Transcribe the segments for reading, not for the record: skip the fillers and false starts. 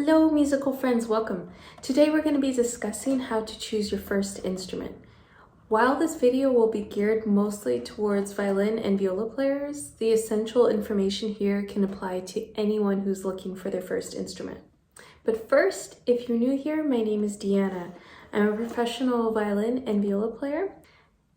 Hello musical friends, welcome. Today we're going to be discussing how to choose your first instrument. While this video will be geared mostly towards violin and viola players, the essential information here can apply to anyone who's looking for their first instrument. But first, if you're new here, my name is Deanna. I'm a professional violin and viola player,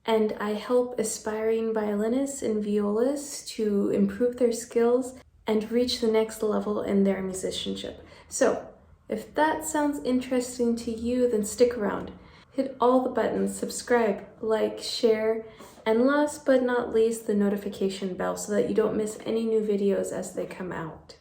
and I help aspiring violinists and violas to improve their skills and reach the next level in their musicianship. So, if that sounds interesting to you, then stick around. Hit all the buttons, subscribe, like, share, and last but not least, the notification bell so that you don't miss any new videos as they come out.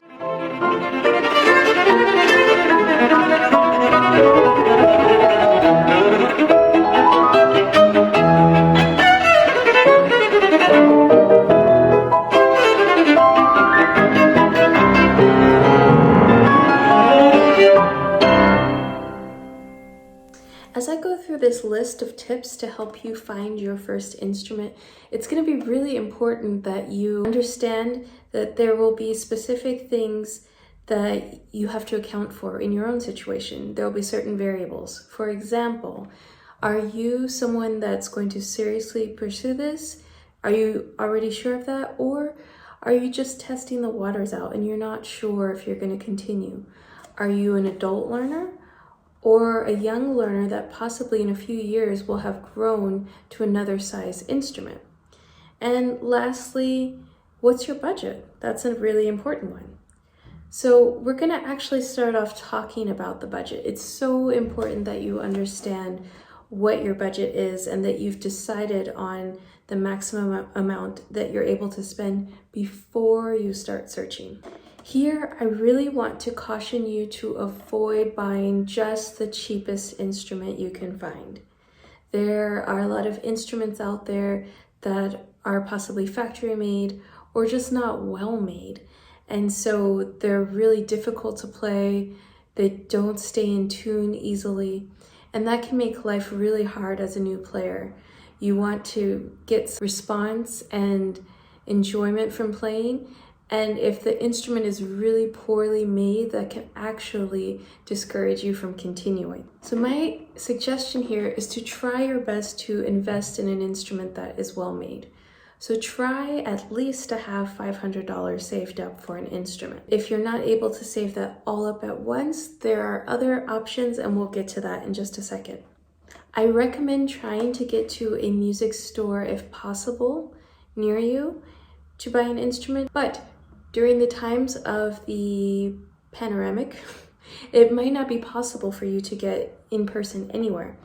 As I go through this list of tips to help you find your first instrument, it's going to be really important that you understand that there will be specific things that you have to account for in your own situation. There will be certain variables. For example, are you someone that's going to seriously pursue this? Are you already sure of that? Or are you just testing the waters out and you're not sure if you're going to continue? Are you an adult learner? Or a young learner that possibly in a few years will have grown to another size instrument? And lastly, what's your budget? That's a really important one. So we're going to actually start off talking about the budget. It's so important that you understand what your budget is and that you've decided on the maximum amount that you're able to spend before you start searching. Here, I really want to caution you to avoid buying just the cheapest instrument you can find. There are a lot of instruments out there that are possibly factory made or just not well made. And so they're really difficult to play. They don't stay in tune easily. And that can make life really hard as a new player. You want to get response and enjoyment from playing. And if the instrument is really poorly made, that can actually discourage you from continuing. So my suggestion here is to try your best to invest in an instrument that is well made. So try at least to have $500 saved up for an instrument. If you're not able to save that all up at once, there are other options, and we'll get to that in just a second. I recommend trying to get to a music store if possible near you to buy an instrument, but during the times of the panoramic, it might not be possible for you to get in person anywhere,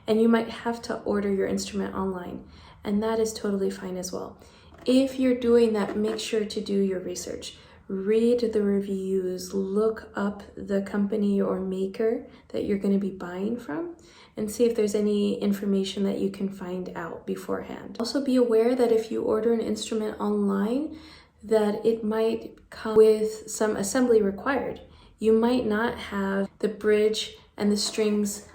and you might have to order your instrument online, and that is totally fine as well. If you're doing that, make sure to do your research. Read the reviews, look up the company or maker that you're going to be buying from, and see if there's any information that you can find out beforehand. Also be aware that if you order an instrument online, that it might come with some assembly required. You might not have the bridge and the strings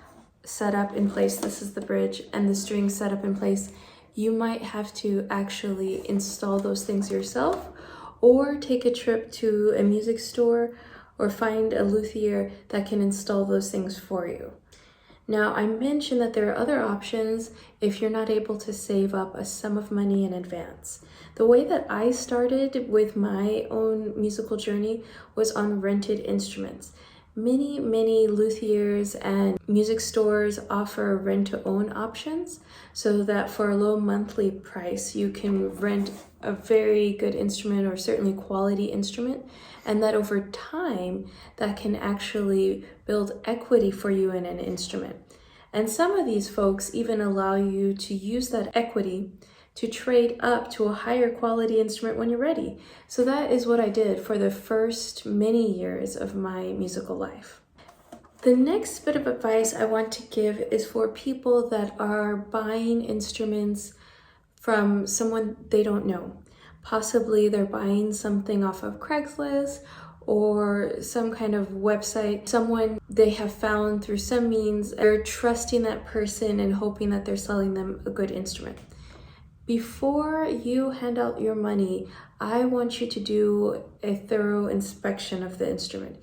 set up in place. This is the bridge and the strings set up in place. You might have to actually install those things yourself, or take a trip to a music store or find a luthier that can install those things for you. Now, I mentioned that there are other options if you're not able to save up a sum of money in advance. The way that I started with my own musical journey was on rented instruments. Many luthiers and music stores offer rent-to-own options, so that for a low monthly price, you can rent a very good instrument or certainly quality instrument, and that over time, that can actually build equity for you in an instrument. And some of these folks even allow you to use that equity to trade up to a higher quality instrument when you're ready. So that is what I did for the first many years of my musical life. The next bit of advice I want to give is for people that are buying instruments from someone they don't know. Possibly they're buying something off of Craigslist or some kind of website, someone they have found through some means. They're trusting that person and hoping that they're selling them a good instrument. Before you hand out your money, I want you to do a thorough inspection of the instrument.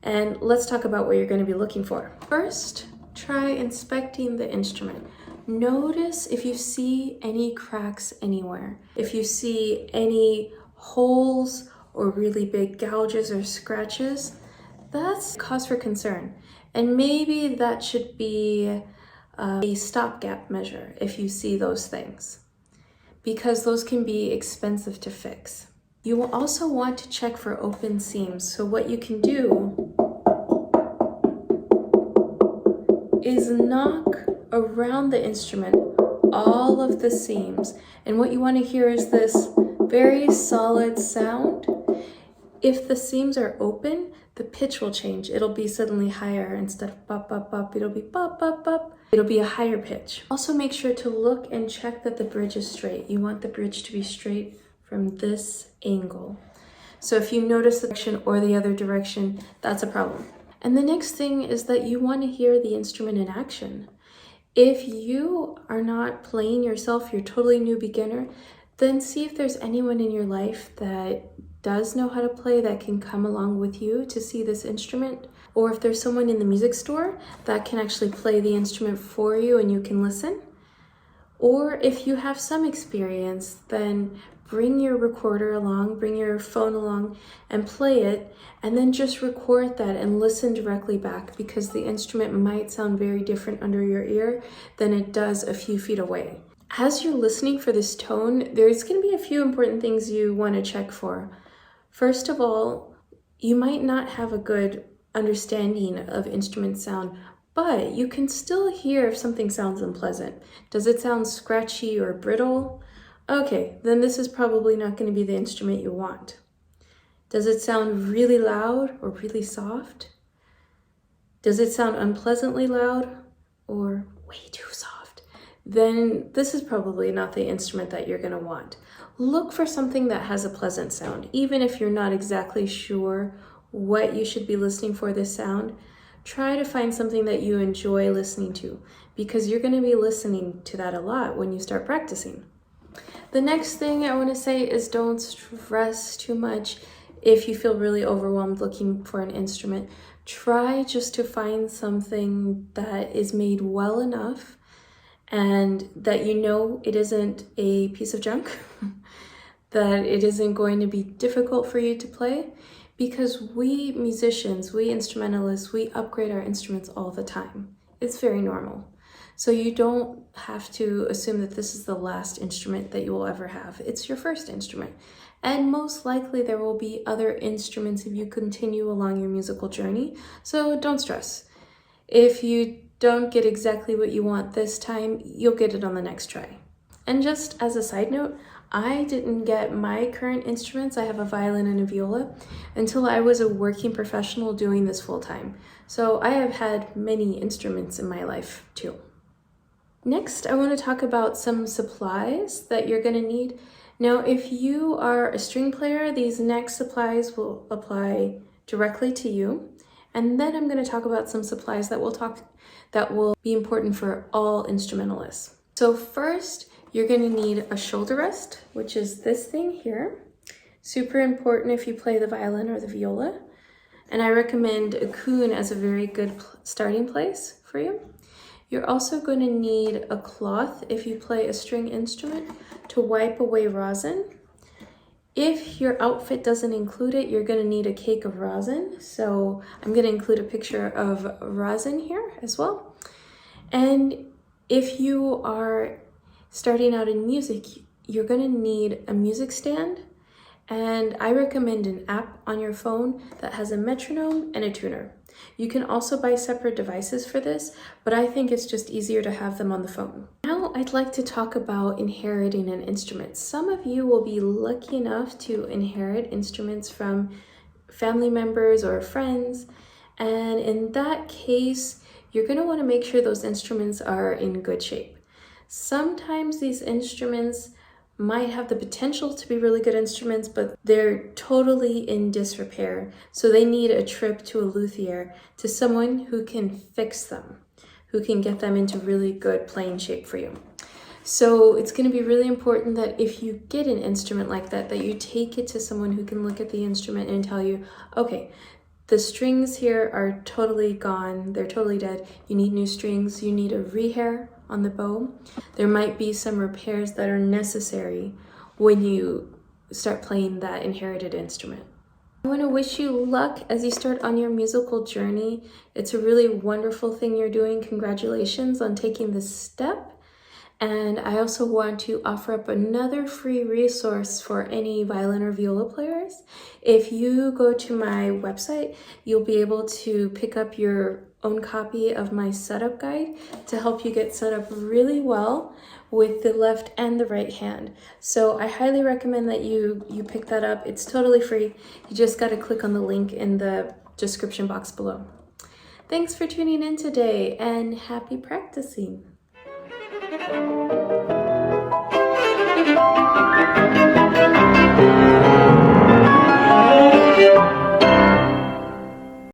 And let's talk about what you're going to be looking for. First, try inspecting the instrument. Notice if you see any cracks anywhere, if you see any holes or really big gouges or scratches. That's cause for concern. And maybe that should be a stopgap measure if you see those things, because those can be expensive to fix. You will also want to check for open seams. So what you can do is knock around the instrument all of the seams. And what you want to hear is this very solid sound. If the seams are open, the pitch will change. It'll be suddenly higher. Instead of bop, bop, bop, it'll be bop, bop, bop. It'll be a higher pitch. Also make sure to look and check that the bridge is straight. You want the bridge to be straight from this angle. So if you notice the direction or the other direction, that's a problem. And the next thing is that you want to hear the instrument in action. If you are not playing yourself, you're a totally new beginner, then see if there's anyone in your life that does know how to play that can come along with you to see this instrument. Or if there's someone in the music store that can actually play the instrument for you and you can listen. Or if you have some experience, then bring your recorder along, bring your phone along and play it, and then just record that and listen directly back, because the instrument might sound very different under your ear than it does a few feet away. As you're listening for this tone, there's going to be a few important things you want to check for. First of all, you might not have a good understanding of instrument sound, but you can still hear if something sounds unpleasant. Does it sound scratchy or brittle? Okay, then this is probably not going to be the instrument you want. Does it sound really loud or really soft? Does it sound unpleasantly loud or way too soft? Then this is probably not the instrument that you're going to want. Look for something that has a pleasant sound. Even if you're not exactly sure what you should be listening for this sound, try to find something that you enjoy listening to, because you're going to be listening to that a lot when you start practicing. The next thing I want to say is don't stress too much if you feel really overwhelmed looking for an instrument. Try just to find something that is made well enough and that you know it isn't a piece of junk, that it isn't going to be difficult for you to play, because we musicians, we instrumentalists, we upgrade our instruments all the time. It's very normal. So you don't have to assume that this is the last instrument that you will ever have. It's your first instrument. And most likely there will be other instruments if you continue along your musical journey. So don't stress. If you don't get exactly what you want this time, you'll get it on the next try. And just as a side note, I didn't get my current instruments, I have a violin and a viola, until I was a working professional doing this full time. So I have had many instruments in my life too. Next, I want to talk about some supplies that you're going to need. Now, if you are a string player, these next supplies will apply directly to you. And then I'm going to talk about some supplies that will be important for all instrumentalists. So first, you're going to need a shoulder rest, which is this thing here. Super important if you play the violin or the viola. And I recommend a coon as a very good starting place for you. You're also going to need a cloth if you play a string instrument to wipe away rosin. If your outfit doesn't include it, you're going to need a cake of rosin. So I'm going to include a picture of rosin here as well. And if you are starting out in music, you're going to need a music stand. And I recommend an app on your phone that has a metronome and a tuner. You can also buy separate devices for this, but I think it's just easier to have them on the phone. Now I'd like to talk about inheriting an instrument. Some of you will be lucky enough to inherit instruments from family members or friends, and in that case, you're going to want to make sure those instruments are in good shape. Sometimes these instruments might have the potential to be really good instruments, but they're totally in disrepair. So they need a trip to a luthier, to someone who can fix them, who can get them into really good playing shape for you. So it's going to be really important that if you get an instrument like that, that you take it to someone who can look at the instrument and tell you, okay, The strings here are totally gone. They're totally dead. You need new strings. You need a rehair on the bow. There might be some repairs that are necessary when you start playing that inherited instrument. I want to wish you luck as you start on your musical journey. It's a really wonderful thing you're doing. Congratulations on taking this step. And I also want to offer up another free resource for any violin or viola players. If you go to my website, you'll be able to pick up your own copy of my setup guide to help you get set up really well with the left and the right hand. So I highly recommend that you pick that up. It's totally free. You just got to click on the link in the description box below. Thanks for tuning in today, and happy practicing. Thank you.